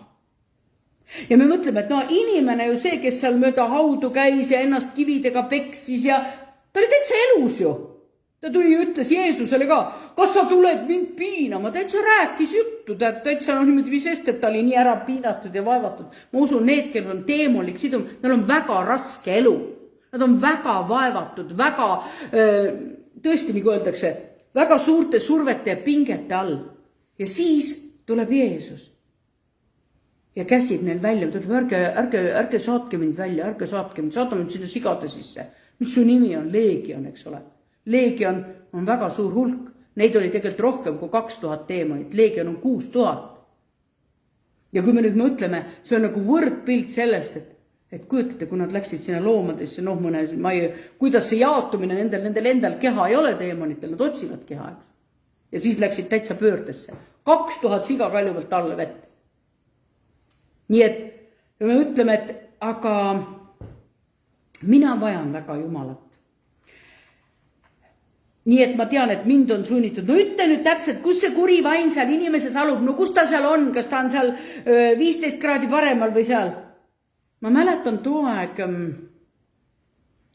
Speaker 1: Ja me mõtleme, et inimene ju see, kes seal mööda haudu käis ja ennast kividega peksis ja ta oli täitsa elus ju. Ta tuli ja ütles Jeesusele ka, kas sa tuled mind piinama, täitsa rääkis juttu, täitsa niimoodi sest, et ta oli nii ära piinatud ja vaevatud. Ma usun, need, kellel on teemonlik sidum, neil on väga raske elu. Nad on väga vaevatud, väga, tõesti nagu öeldakse, väga suurte survete ja pingete all. Ja siis tuleb Jeesus ja käsib neil välja, ta ütleb, ärge saatke mind välja, ärge saatke mind, saatame mind sinna sigade sisse. Mis su nimi on? Leegion, eks ole. Leegion on väga suur hulk. Neid oli tegelikult rohkem kui 2000 teemonit. Leegion on 6000. Ja kui me nüüd mõtleme, see on nagu võrdpilt sellest, et kujutate, kui nad läksid sinna loomadesse, kuidas see jaotumine nendel endal keha ei ole teemonitel, nad otsivad keha, eks. Ja siis läksid täitsa pöördesse. 2000 siga kaljuvalt alla vett. Nii et me ütleme, et aga mina vajan väga Jumalat. Nii et ma tean, et mind on sunnitud. Ütle nüüd täpselt, kus see kuri vaim seal inimeses alub. Kus ta seal on? Kas ta on seal 15 kraadi paremal või seal? Ma mäletan too aeg,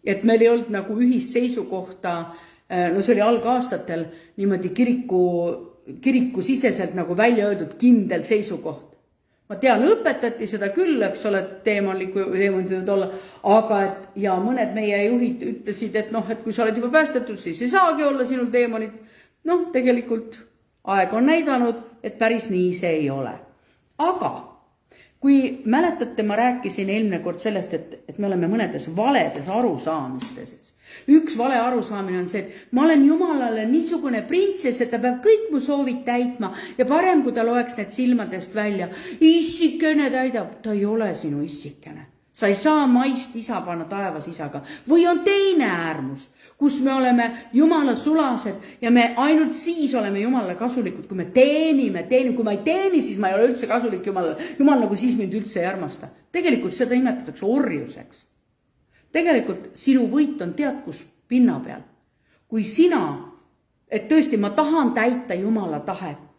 Speaker 1: et meil ei olnud nagu ühist seisukohta. See oli algaastatel niimoodi kiriku siseselt nagu välja öeldud kindel seisukoht. Ma tean, õpetati seda küll, eks ole, teemonid võivad olla, aga ja mõned meie juhid ütlesid, et kui sa oled juba päästetud, siis ei saagi olla sinul teemonid. Tegelikult aeg on näidanud, et päris nii see ei ole. Aga kui mäletate, ma rääkisin eelmine kord sellest, et me oleme mõnedes valedes arusaamistes. Üks vale arusaamine on see, et ma olen Jumalale niisugune printsess, et ta peab kõik mu soovid täitma ja parem, kui ta loeks need silmadest välja. Issikene täidab, ta ei ole sinu issikene. Sa ei saa maist isa panna taevas isaga. Või on teine äärmus, kus me oleme Jumala sulased ja me ainult siis oleme Jumalale kasulikud, kui me teenime. Kui ma ei teeni, siis ma ei ole üldse kasulik Jumalale. Jumal nagu siis mind üldse ei armasta. Tegelikult seda nimetatakse orjuseks. Tegelikult sinu võit on teadkus pinna peal. Kui sina, et tõesti ma tahan täita Jumala tahet.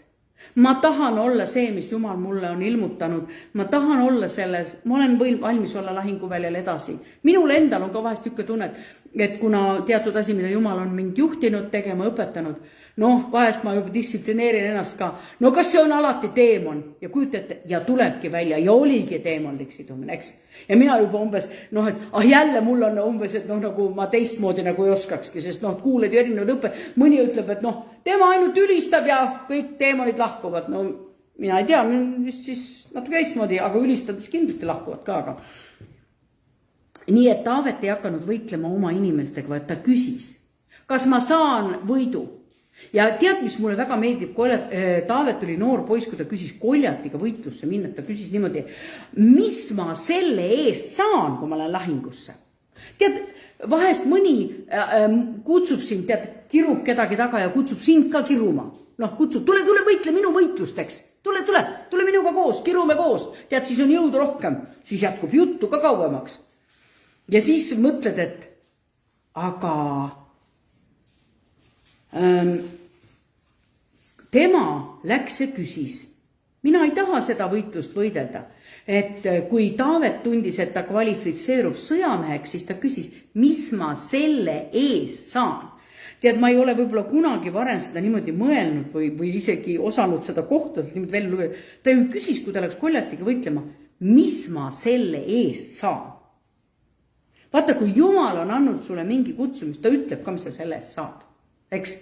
Speaker 1: Ma tahan olla see, mis Jumal mulle on ilmutanud. Ma tahan olla selle, ma olen valmis olla lahinguväljal edasi. Minul endal on ka vahest tükke tunnet, et kuna teatud asi, mida Jumal on mind juhtinud, tegema, õpetanud, vahest ma juba distsiplineerin ennast ka. Kas see on alati teemon? Ja kujutate, ja tulebki välja ja oligi teemonlik sidumine, eks? Ja mina juba umbes, et jälle mul on umbes, et nagu ma teistmoodi nagu ei oskakski, sest kuuled ju erinevad õppe. Mõni ütleb, et tema ainult ülistab ja kõik teemonid lahkuvad. Mina ei tea, siis natuke teistmoodi, aga ülistades kindlasti lahkuvad ka. Aga. Nii et Taavet ei hakanud võitlema oma inimestega, vaid ta küsis, kas ma saan võidu? Ja tead, mis mulle väga meeldib, Taavet oli noor poiss, kui ta küsis Koljatiga võitlusse minna, ta küsis niimoodi, mis ma selle eest saan, kui ma lähen lahingusse? Tead, vahest mõni kutsub sind, kirub kedagi taga ja kutsub sind ka kiruma. Kutsub, tule võitle minu võitlusteks. Tule minuga koos, kirume koos. Tead, siis on jõudu rohkem. Siis jätkub juttu ka kauemaks. Ja siis mõtled, et aga tema läks ja küsis. Mina ei taha seda võitlust võidelda. Et kui Taavet tundis, et ta kvalifitseerub sõjameheks, siis ta küsis, mis ma selle eest saan. Tead, ma ei ole võib-olla kunagi varem seda niimoodi mõelnud või isegi osanud seda kohta niimoodi välja lugeda. Ta ju küsis, kui ta läks Koljatiga võitlema, mis ma selle eest saan. Vaata, kui Jumal on andnud sulle mingi kutsumist, ta ütleb ka, mis sa selle eest saad. Eks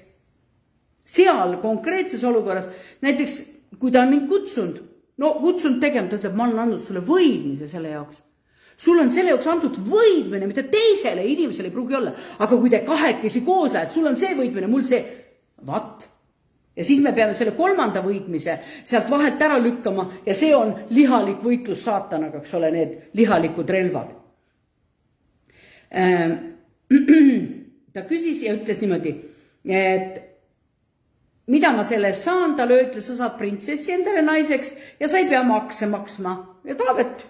Speaker 1: seal konkreetses olukorras, näiteks kui ta on mind kutsunud tegema, ta ütleb, ma olen andnud sulle võidmise selle jaoks. Sul on selle jaoks antud võidmine, mida teisele inimesele ei pruugi olla. Aga kui te kahekesi koos lähed, sul on see võidmine, mul see, vaat. Ja siis me peame selle kolmanda võidmise sealt vahelt ära lükkama ja see on lihalik võitlus saatanaga, eks ole, need lihalikud relvad. Ta küsis ja ütles niimoodi, et mida ma selle saan, talle ütles, sa saad printsessi endale naiseks ja sa ei pea makse maksma. Ja Taavet,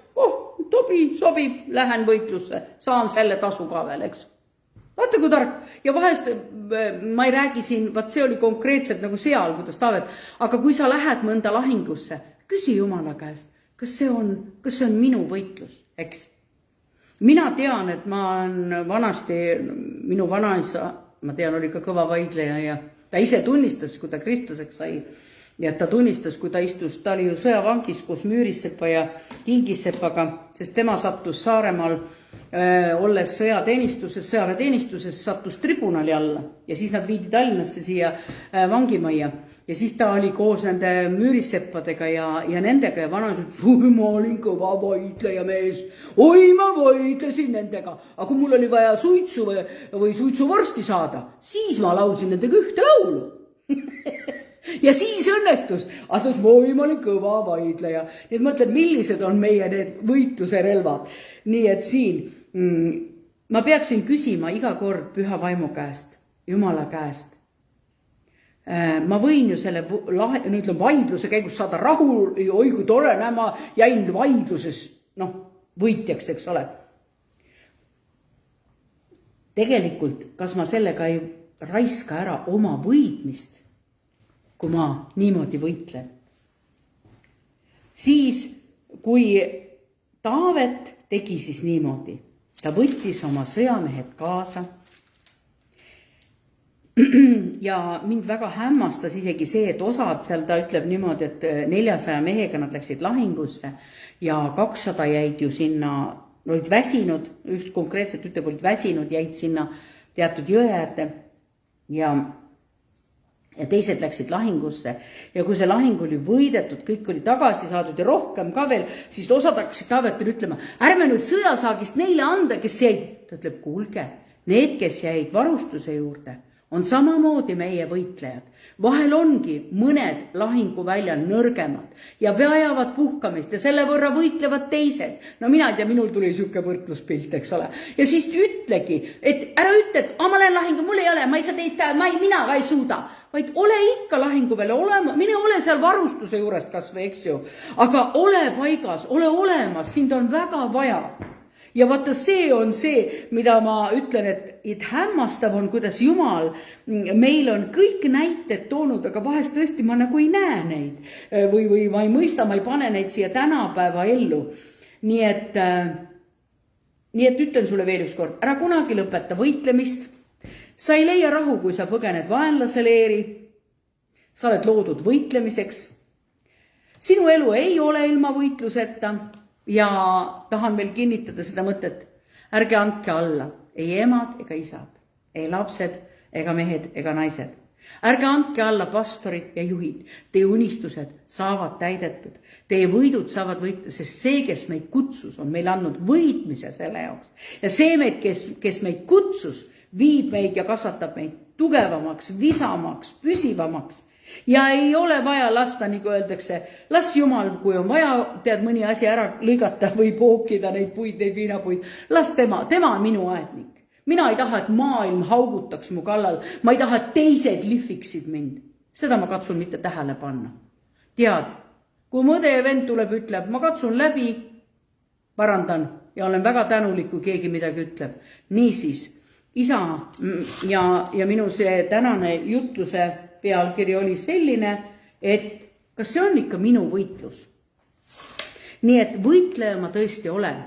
Speaker 1: sobib, lähen võitlusse, saan selle tasu ka veel, eks. Vaata kui tark. Ja vahest ma ei räägi siin, see oli konkreetselt nagu seal, kuidas Taavet, aga kui sa lähed mõnda lahingusse, küsi Jumala käest, kas see on minu võitlus, eks. Mina tean, et ma olen vanasti, minu vanaisa, ma tean, oli ka kõva vaidleja ja ta ise tunnistas, kui ta kristlaseks sai. Ja ta tunnistas, kui ta istus, ta oli ju sõjavangis koos Müürisepa ja Kingisepaga, sest tema sattus Saaremaal, olles sõjaväeteenistuses, sattus tribunali alla ja siis nad viidi Tallinnasse siia vangimajja. Ja siis ta oli koos nende Müüriseppadega ja nendega ja vanaisa ütles, ma olin kõva vaidleja mees, ma vaidlesin nendega, aga kui mul oli vaja suitsu või suitsuvorsti saada, siis ma laulsin nendega ühte laulu. Ja siis õnnestus, ma olin kõva vaidleja. Nii et mõtlen, millised on meie need võitluse relvad. Nii et siin ma peaksin küsima iga kord Püha Vaimu käest, Jumala käest. Ma võin ju selle vaidluse käigus saada rahu, oi kui tore, ma jäin vaidluses võitjaks, eks ole. Tegelikult, kas ma sellega ei raiska ära oma võidmist, kui ma niimoodi võitlen. Siis, kui Taavet tegi siis niimoodi, ta võttis oma sõjamehed kaasa ja mind väga hämmastas isegi see, et osad seal ta ütleb niimoodi, et 400 mehega nad läksid lahingusse ja 200 jäid ju sinna, olid väsinud, just konkreetselt ütleb, olid väsinud, jäid sinna teatud jõe äärde ja teised läksid lahingusse ja kui see lahing oli võidetud, kõik oli tagasi saadud ja rohkem ka veel, siis osad hakkasid Taavetile ütlema, ärme nüüd sõjasaagist neile anda, kes jäid. Ta ütleb, kuulge, need, kes jäid varustuse juurde, on samamoodi meie võitlejad. Vahel ongi mõned lahinguväljal nõrgemad ja vajavad puhkamist ja selle võrra võitlevad teised. No mina ei tea, minul tuli siuke võrdluspilt, eks ole. Ja siis ütlegi, et ära ütle, et ma lähen lahingu, mul ei ole, ma ei saa teist teha, mina ka ei suuda. Vaid ole ikka lahingu peale, mine ole seal varustuse juures kas või, eks ju. Aga ole paigas, ole olemas, sind on väga vaja. Ja vaata, see on see, mida ma ütlen, et hämmastav on, kuidas Jumal meil on kõik näited toonud, aga vahest tõesti ma nagu ei näe neid. Või ma ei mõista, ma ei pane neid siia tänapäeva ellu. Nii et ütlen sulle veel üks kord, ära kunagi lõpeta võitlemist. Sa ei leia rahu, kui sa põgened vaenlase leeri. Sa oled loodud võitlemiseks. Sinu elu ei ole ilma võitluseta. Ja tahan veel kinnitada seda mõtet, ärge andke alla, ei emad ega isad, ei lapsed ega mehed ega naised. Ärge andke alla pastorid ja juhid, teie unistused saavad täidetud, teie võidud saavad võita, sest see, kes meid kutsus, on meil andnud võitmise selle jaoks. Ja see, kes meid kutsus, viib meid ja kasvatab meid tugevamaks, visamaks, püsivamaks. Ja ei ole vaja lasta, nagu öeldakse, las Jumal, kui on vaja, tead mõni asi ära lõigata või pookida neid puid, neid viinapuid, las tema on minu aednik. Mina ei taha, et maailm haugutaks mu kallal, ma ei taha, et teised lihviksid mind. Seda ma katsun mitte tähele panna. Tead, kui mõde ja vend tuleb, ütleb, ma katsun läbi, parandan ja olen väga tänulik, kui keegi midagi ütleb. Niisiis, isa ja minu see tänane jutluse pealkiri oli selline, et kas see on ikka minu võitlus. Nii et võitleja ma tõesti olen,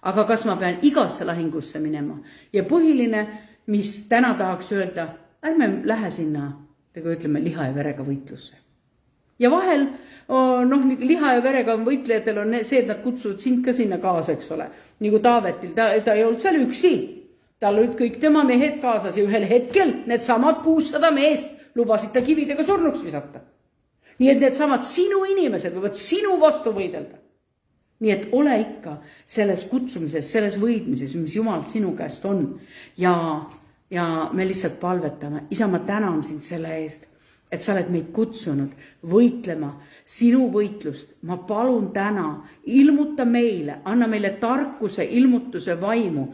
Speaker 1: aga kas ma pean igasse lahingusse minema. Ja põhiline, mis täna tahaks öelda, ärme lähe sinna, ütleme, liha ja verega võitlusse. Ja vahel, liha ja verega võitlejatel on see, et nad kutsuvad sind ka sinna kaasa, eks ole. Nagu Taavetil, ta ei olnud seal üksi. Tal olid kõik tema mehed kaasas ja ühel hetkel need samad 600 meest lubasid ta kividega surnuks visata. Nii et need samad sinu inimesed võivad sinu vastu võidelda. Nii et ole ikka selles kutsumises, selles võidmises, mis Jumal sinu käest on. Ja me lihtsalt palvetame. Isa, ma tänan sind selle eest, et sa oled meid kutsunud võitlema sinu võitlust. Ma palun täna, ilmuta meile, anna meile tarkuse, ilmutuse vaimu,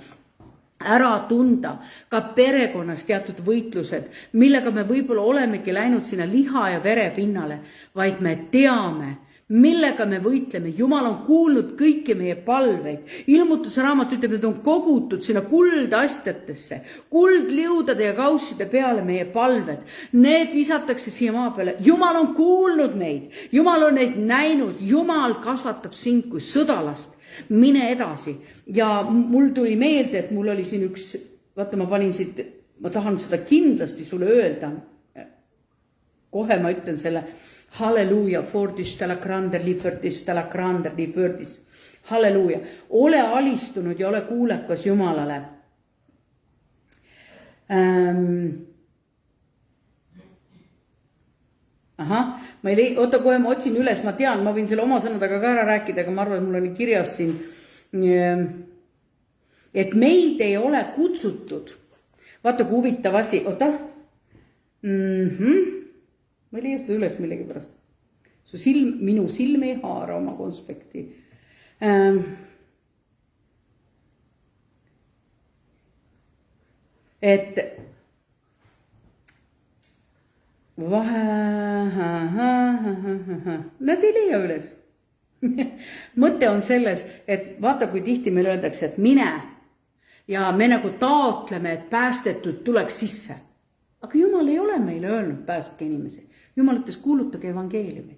Speaker 1: ära tunda ka perekonnas teatud võitlused, millega me võib-olla olemegi läinud sinna liha ja vere pinnale, vaid me teame, millega me võitleme. Jumal on kuulnud kõiki meie palveid. Ilmutuse raamat ütleb, et on kogutud sinna kuldastjatesse, kuldliudade ja kausside peale meie palved. Need visatakse siia maa peale. Jumal on kuulnud neid. Jumal on neid näinud. Jumal kasvatab sind kui sõdalast. Mine edasi. Ja mul tuli meelde, et mul oli siin üks, vaata ma panin siit, ma tahan seda kindlasti sulle öelda. Kohe ma ütlen selle halleluuja, fordis täla grander, livördis. Halleluuja. Ole alistunud ja ole kuulekas Jumalale. Ma ei oota kohe, ma otsin üles, ma tean, ma võin selle oma sõnadega ka ära rääkida, aga ma arvan, et mul oli kirjas siin, et meid ei ole kutsutud. Vaata, kui huvitav asi, oota. Ma ei leia seda üles millegi pärast. Minu silm ei haara oma konspekti. Et nad ei leia üles. Mõte on selles, et vaata, kui tihti meil öeldakse, et mine ja me nagu taotleme, et päästetud tuleks sisse. Aga Jumal ei ole meile öelnud päästke inimesi. Jumal ütles, kuulutage evangeeliumi.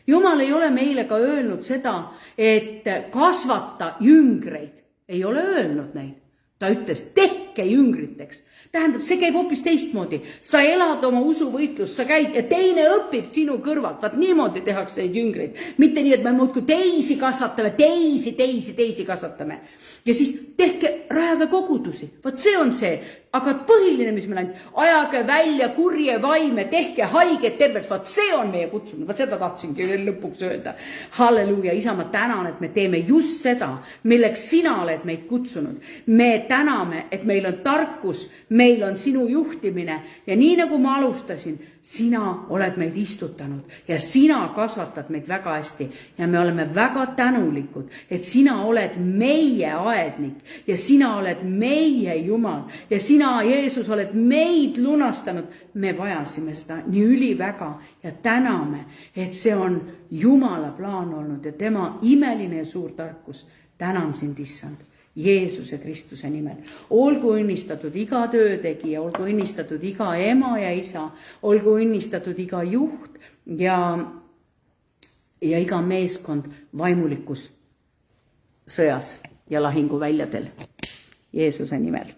Speaker 1: Jumal ei ole meile ka öelnud seda, et kasvata jüngreid. Ei ole öelnud neid. Ta ütles, tehke jüngriteks. Tähendab, see käib hoopis teistmoodi. Sa elad oma usuvõitlust, sa käid ja teine õpib sinu kõrvalt. Vaat niimoodi tehakse neid jüngreid. Mitte nii, et me muudkui teisi kasvatame, teisi kasvatame. Ja siis tehke, rajage kogudusi. Vaat see on see. Aga põhiline, mis meil on, ajage välja kurje vaime, tehke haiget terveks. Vaat see on meie kutsumine. Vaat seda tahtsingi veel lõpuks öelda. Halleluuja, Isa, ma tänan, et me teeme just seda, milleks sina oled meid kutsunud. Me täname, et meil on tarkus, meil on sinu juhtimine ja nii nagu ma alustasin, sina oled meid istutanud ja sina kasvatad meid väga hästi ja me oleme väga tänulikud, et sina oled meie aednik ja sina oled meie Jumal ja sina, Jeesus, oled meid lunastanud. Me vajasime seda nii üliväga ja täname, et see on Jumala plaan olnud ja tema imeline ja suur tarkus. Tänan sind, Issand. Jeesuse Kristuse nimel. Olgu õnnistatud iga töötegija, olgu õnnistatud iga ema ja isa, olgu õnnistatud iga juht ja iga meeskond vaimulikus sõjas ja lahinguväljadel. Jeesuse nimel.